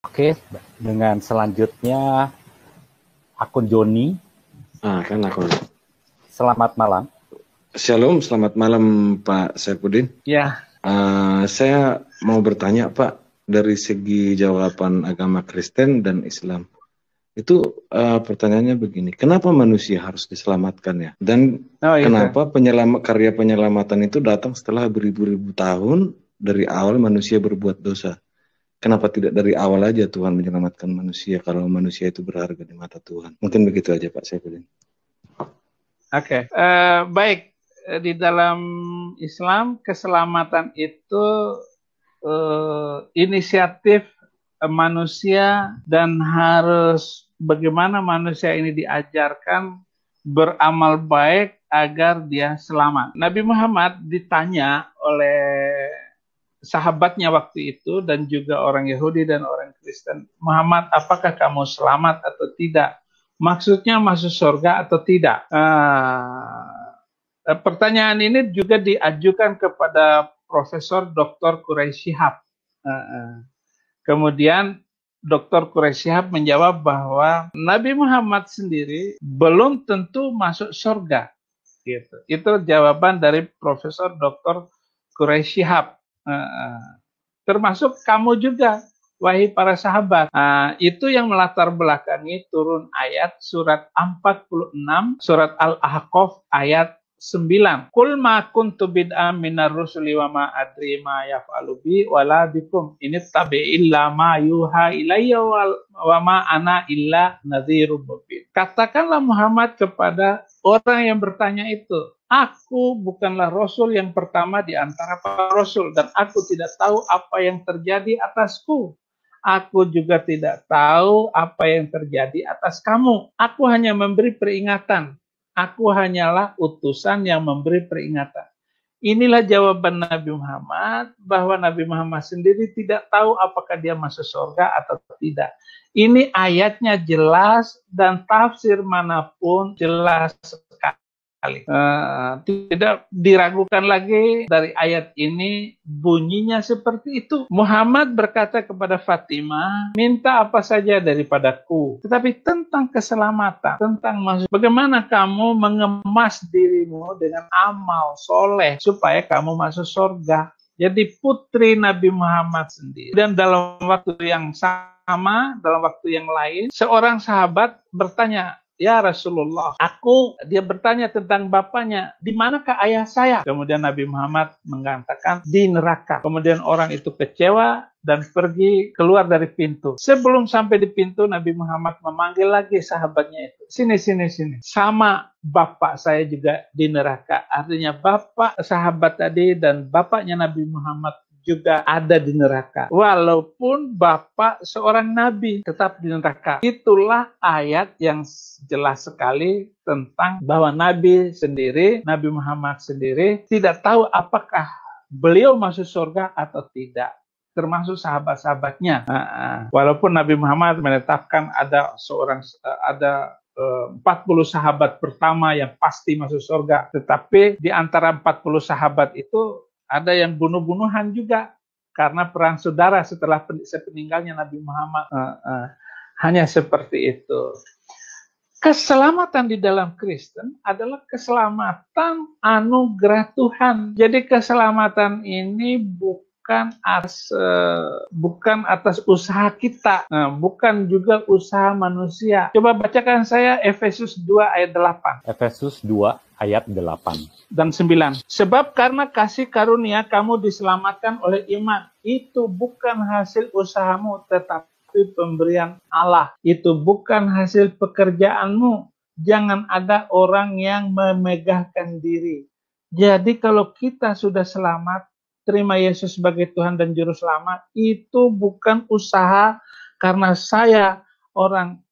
Oke, dengan selanjutnya akun Joni. Kan akun. Selamat malam. Shalom, selamat malam Pak Saipudin. Ya. Saya mau bertanya Pak, dari segi jawaban agama Kristen dan Islam, itu pertanyaannya begini, kenapa manusia harus diselamatkan ya? Dan kenapa karya penyelamatan itu datang setelah beribu-ribu tahun dari awal manusia berbuat dosa? Kenapa tidak dari awal aja Tuhan menyelamatkan manusia kalau manusia itu berharga di mata Tuhan? Mungkin begitu aja Pak Saipudin. Oke. Baik, di dalam Islam keselamatan itu inisiatif manusia dan harus bagaimana manusia ini diajarkan beramal baik agar dia selamat. Nabi Muhammad ditanya oleh sahabatnya waktu itu dan juga orang Yahudi dan orang Kristen, Muhammad, apakah kamu selamat atau tidak? Maksudnya masuk surga atau tidak? Pertanyaan ini juga diajukan kepada Profesor Dr. Quraisy Shihab. Kemudian Dr. Quraisy Shihab menjawab bahwa Nabi Muhammad sendiri belum tentu masuk surga. Gitu. Itu jawaban dari Profesor Dr. Quraisy Shihab. Termasuk kamu juga, wahai para sahabat. Itu yang melatar belakangi turun ayat surat 46, surat Al-Ahqaf ayat 9. Qul ma kuntu bid'am minar rusuli wa ma adri ma yaf'alu bi wala bikum in tabi illa ma yuha ilayya wa ma ana illa nadhirun mubin. Katakanlah Muhammad kepada orang yang bertanya itu, aku bukanlah Rasul yang pertama di antara para Rasul dan aku tidak tahu apa yang terjadi atasku. Aku juga tidak tahu apa yang terjadi atas kamu. Aku hanya memberi peringatan. Aku hanyalah utusan yang memberi peringatan. Inilah jawaban Nabi Muhammad, bahwa Nabi Muhammad sendiri tidak tahu apakah dia masuk surga atau tidak. Ini ayatnya jelas dan tafsir manapun jelas sekali. Tidak diragukan lagi dari ayat ini, bunyinya seperti itu. Muhammad berkata kepada Fatimah, minta apa saja daripadaku, tetapi tentang keselamatan, tentang bagaimana kamu mengemas dirimu dengan amal soleh supaya kamu masuk surga. Jadi putri Nabi Muhammad sendiri. Dan dalam waktu yang sama, dalam waktu yang lain, seorang sahabat bertanya, ya Rasulullah, dia bertanya tentang bapaknya, di manakah ayah saya? Kemudian Nabi Muhammad mengatakan, di neraka. Kemudian orang itu kecewa dan pergi keluar dari pintu. Sebelum sampai di pintu, Nabi Muhammad memanggil lagi sahabatnya itu. Sini. Sama bapak saya juga di neraka. Artinya bapak sahabat tadi dan bapaknya Nabi Muhammad juga ada di neraka. Walaupun bapak seorang nabi tetap di neraka. Itulah ayat yang jelas sekali tentang bahwa Nabi sendiri, Nabi Muhammad sendiri tidak tahu apakah beliau masuk surga atau tidak. Termasuk sahabat-sahabatnya. Walaupun Nabi Muhammad menetapkan ada 40 sahabat pertama yang pasti masuk surga. Tetapi di antara 40 sahabat itu ada yang bunuh-bunuhan juga karena perang saudara setelah sepeninggalnya Nabi Muhammad. Hanya seperti itu. Keselamatan di dalam Kristen adalah keselamatan anugerah Tuhan. Jadi keselamatan ini bukan atas usaha kita, bukan juga usaha manusia. Coba bacakan saya Efesus 2 ayat 8. Efesus 2 ayat 8 dan 9. Sebab karena kasih karunia kamu diselamatkan oleh iman. Itu bukan hasil usahamu, tetapi pemberian Allah. Itu bukan hasil pekerjaanmu. Jangan ada orang yang memegahkan diri. Jadi kalau kita sudah selamat, terima Yesus sebagai Tuhan dan Juru Selamat, itu bukan usaha karena saya orang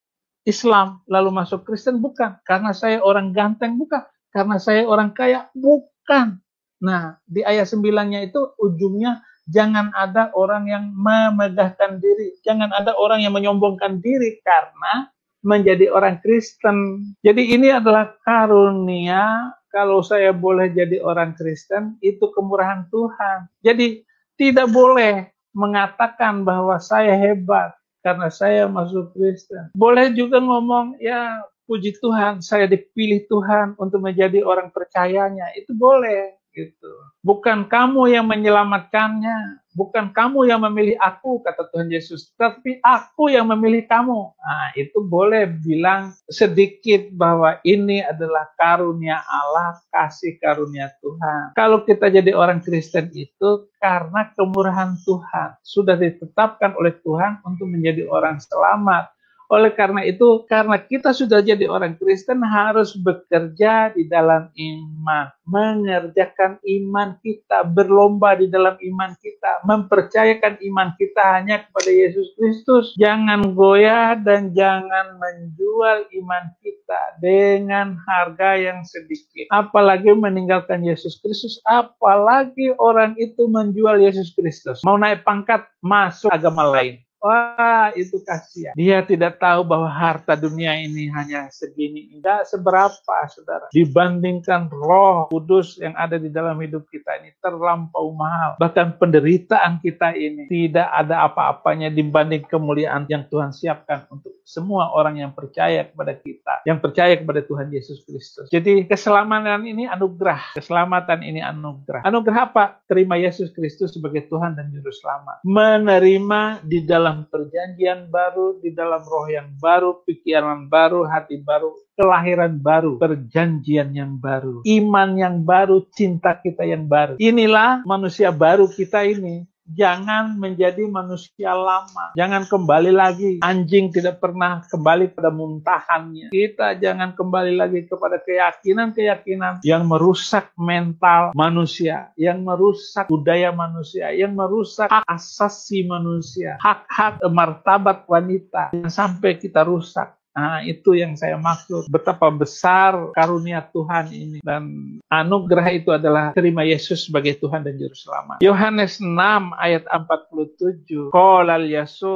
Islam lalu masuk Kristen, bukan. Karena saya orang ganteng, bukan. Karena saya orang kaya, bukan. Nah, di ayat 9-nya itu ujungnya, jangan ada orang yang memegahkan diri. Jangan ada orang yang menyombongkan diri karena menjadi orang Kristen. Jadi ini adalah karunia. Kalau saya boleh jadi orang Kristen, itu kemurahan Tuhan. Jadi tidak boleh mengatakan bahwa saya hebat karena saya masuk Kristen. Boleh juga ngomong, ya puji Tuhan, saya dipilih Tuhan untuk menjadi orang percayanya. Itu boleh. Gitu. Bukan kamu yang menyelamatkannya, bukan kamu yang memilih aku, kata Tuhan Yesus, tapi aku yang memilih kamu. Nah, itu boleh bilang sedikit bahwa ini adalah karunia Allah, kasih karunia Tuhan. Kalau kita jadi orang Kristen itu karena kemurahan Tuhan, sudah ditetapkan oleh Tuhan untuk menjadi orang selamat. Oleh karena itu, karena kita sudah jadi orang Kristen, harus bekerja di dalam iman, mengerjakan iman kita, berlomba di dalam iman kita, mempercayakan iman kita hanya kepada Yesus Kristus. Jangan goyah dan jangan menjual iman kita dengan harga yang sedikit. Apalagi meninggalkan Yesus Kristus, apalagi orang itu menjual Yesus Kristus. Mau naik pangkat, masuk agama lain. Wah, itu kasihan. Dia tidak tahu bahwa harta dunia ini hanya segini. Tidak seberapa, saudara. Dibandingkan Roh Kudus yang ada di dalam hidup kita ini terlampau mahal. Bahkan penderitaan kita ini tidak ada apa-apanya dibanding kemuliaan yang Tuhan siapkan untuk semua orang yang percaya kepada kita, yang percaya kepada Tuhan Yesus Kristus. Jadi keselamatan ini anugerah. Keselamatan ini anugerah. Anugerah apa? Terima Yesus Kristus sebagai Tuhan dan Juru Selamat. Menerima di dalam perjanjian baru, di dalam roh yang baru, pikiran baru, hati baru, kelahiran baru, perjanjian yang baru, iman yang baru, cinta kita yang baru. Inilah manusia baru kita ini. Jangan menjadi manusia lama. Jangan kembali lagi. Anjing tidak pernah kembali pada muntahannya. Kita jangan kembali lagi kepada keyakinan-keyakinan yang merusak mental manusia, yang merusak budaya manusia, yang merusak hak asasi manusia, hak-hak martabat wanita. Jangan sampai kita rusak. Nah, itu yang saya maksud. Betapa besar karunia Tuhan ini. Dan anugerah itu adalah terima Yesus sebagai Tuhan dan Juru Selamat. Yohanes 6 ayat 47. Qolal Yasu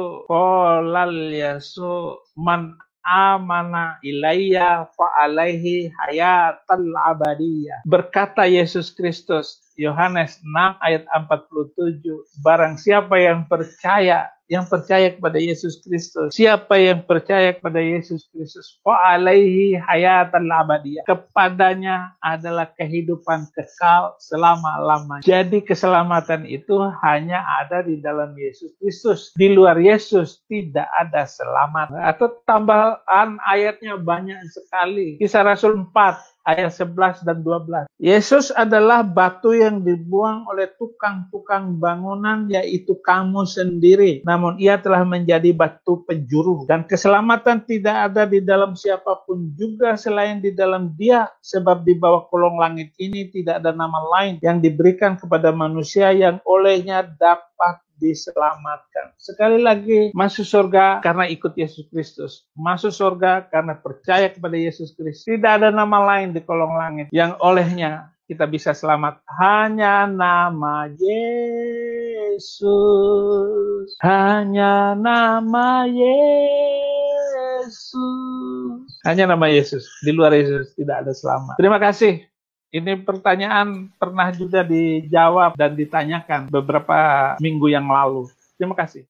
man amana ilayya fa'alaihi hayatal abadiyah. Berkata Yesus Kristus, Yohanes 6 ayat 47. Barang siapa yang percaya kepada Yesus Kristus, siapa yang percaya kepada Yesus Kristus, fa'alaihi hayatal abadiyah, kepadanya adalah kehidupan kekal selama-lamanya. Jadi keselamatan itu hanya ada di dalam Yesus Kristus. Di luar Yesus tidak ada selamat. Atau tambahan ayatnya banyak sekali. Kisah Rasul 4 ayat 11 dan 12. Yesus adalah batu yang dibuang oleh tukang-tukang bangunan, yaitu kamu sendiri. Namun ia telah menjadi batu penjuru. Dan keselamatan tidak ada di dalam siapapun juga selain di dalam Dia. Sebab di bawah kolong langit ini tidak ada nama lain yang diberikan kepada manusia yang olehnya dapat diselamatkan. Sekali lagi, masuk surga karena ikut Yesus Kristus. Masuk surga karena percaya kepada Yesus Kristus. Tidak ada nama lain di kolong langit yang olehnya kita bisa selamat. Hanya nama Yesus. Hanya nama Yesus. Hanya nama Yesus. Di luar Yesus tidak ada selamat. Terima kasih. Ini pertanyaan pernah juga dijawab dan ditanyakan beberapa minggu yang lalu. Terima kasih.